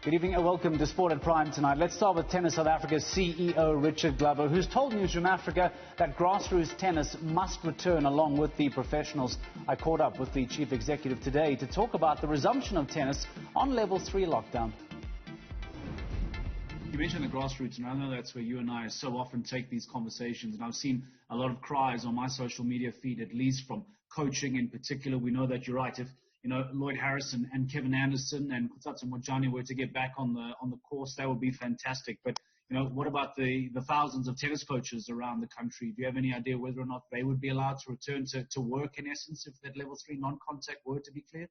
Good evening and welcome to Sport at Prime tonight. Let's start with Tennis South Africa's CEO, Richard Glover, who's told Newzroom Afrika that grassroots tennis must return along with the professionals. I caught up with the chief executive today to talk about the resumption of tennis on level 3 lockdown. You mentioned the grassroots, and I know that's where you and I so often take these conversations, and I've seen a lot of cries on my social media feed, at least from coaching in particular. We know that you're right. If Lloyd Harrison and Kevin Anderson and Kutsatsu Mojani were to get back on the course, that would be fantastic. But what about the thousands of tennis coaches around the country? Do you have any idea whether or not they would be allowed to return to work, in essence, if that level 3 non-contact were to be cleared?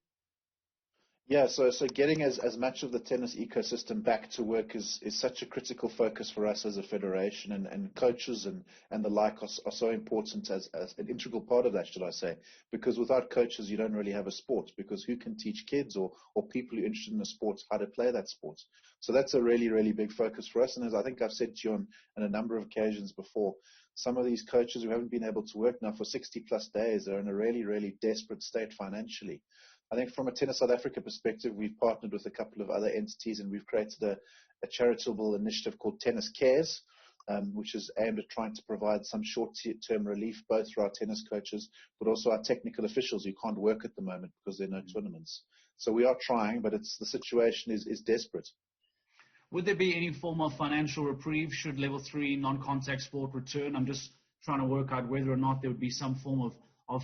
Yeah, so getting as much of the tennis ecosystem back to work is such a critical focus for us as a federation, and coaches and the like are so important as an integral part of that, should I say, because without coaches you don't really have a sport, because who can teach kids or people who are interested in the sports how to play that sport? So that's a really, really big focus for us, and as I think I've said to you on a number of occasions before, some of these coaches who haven't been able to work now for 60 plus days are in a really, really desperate state financially. I think from a Tennis South Africa perspective, we've partnered with a couple of other entities, and we've created a charitable initiative called Tennis Cares, which is aimed at trying to provide some short-term relief, both for our tennis coaches, but also our technical officials who can't work at the moment because there are no tournaments. So we are trying, but the situation is desperate. Would there be any form of financial reprieve should level 3 non-contact sport return? I'm just trying to work out whether or not there would be some form of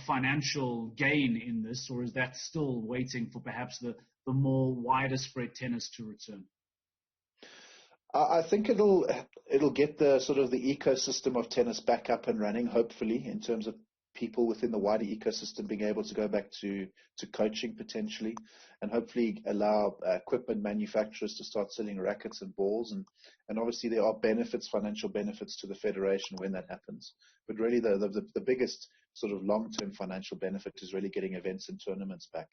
financial gain in this, or is that still waiting for perhaps the more wider spread tennis to return? I think it'll get the sort of the ecosystem of tennis back up and running, hopefully, in terms of people within the wider ecosystem being able to go back to coaching potentially, and hopefully allow equipment manufacturers to start selling rackets and balls, and obviously there are financial benefits to the federation when that happens. But really the biggest sort of long-term financial benefit is really getting events and tournaments back.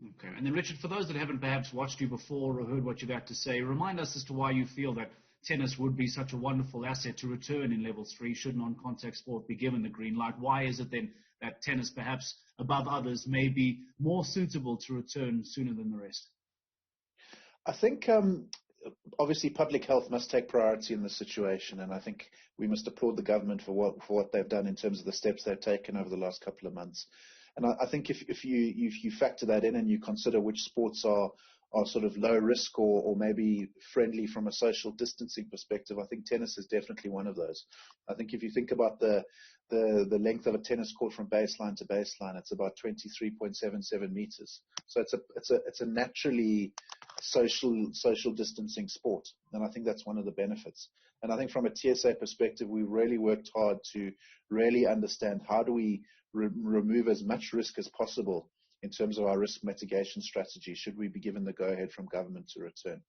Okay. And then, Richard, for those that haven't perhaps watched you before or heard what you've had to say, remind us as to why you feel that tennis would be such a wonderful asset to return in level 3 should non-contact sport be given the green light. Why is it then that tennis, perhaps above others, may be more suitable to return sooner than the rest? I think obviously public health must take priority in this situation, and I think we must applaud the government for what they've done in terms of the steps they've taken over the last couple of months. And I think if you factor that in and you consider which sports are sort of low risk or maybe friendly from a social distancing perspective, I think tennis is definitely one of those. I think if you think about the length of a tennis court from baseline to baseline, it's about 23.77 meters. So it's a naturally social distancing sport, and I think that's one of the benefits. And I think from a TSA perspective, we really worked hard to really understand how do we remove as much risk as possible in terms of our risk mitigation strategy should we be given the go-ahead from government to return.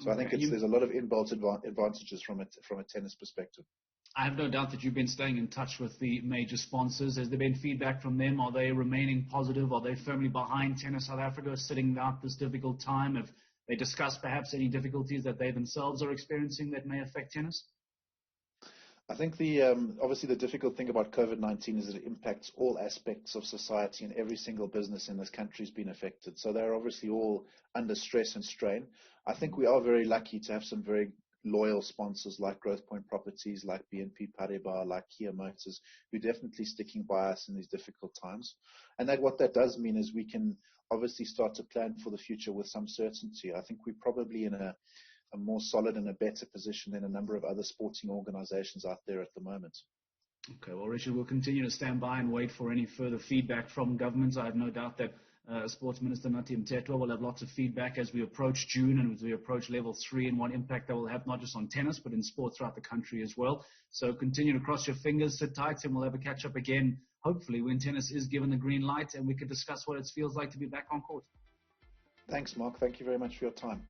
So okay. I think there's a lot of inbuilt advantages from a tennis perspective. I have no doubt that you've been staying in touch with the major sponsors. Has there been feedback from them? Are they remaining positive? Are they firmly behind Tennis South Africa, sitting out this difficult time? Have they discussed perhaps any difficulties that they themselves are experiencing that may affect tennis? I think obviously the difficult thing about COVID-19 is that it impacts all aspects of society, and every single business in this country has been affected. So they're obviously all under stress and strain. I think we are very lucky to have some very loyal sponsors like Growth Point Properties, like BNP Paribas, like Kia Motors, who are definitely sticking by us in these difficult times. And what that does mean is we can obviously start to plan for the future with some certainty. I think we're probably in a more solid and a better position than a number of other sporting organizations out there at the moment. Okay, well, Richard, we'll continue to stand by and wait for any further feedback from governments. I have no doubt that Sports Minister Nathi Mthethwa will have lots of feedback as we approach June and as we approach level 3, and what impact that will have not just on tennis but in sports throughout the country as well. So continue to cross your fingers, sit tight, and we'll have a catch up again, hopefully when tennis is given the green light and we can discuss what it feels like to be back on court. Thanks, Mark. Thank you very much for your time.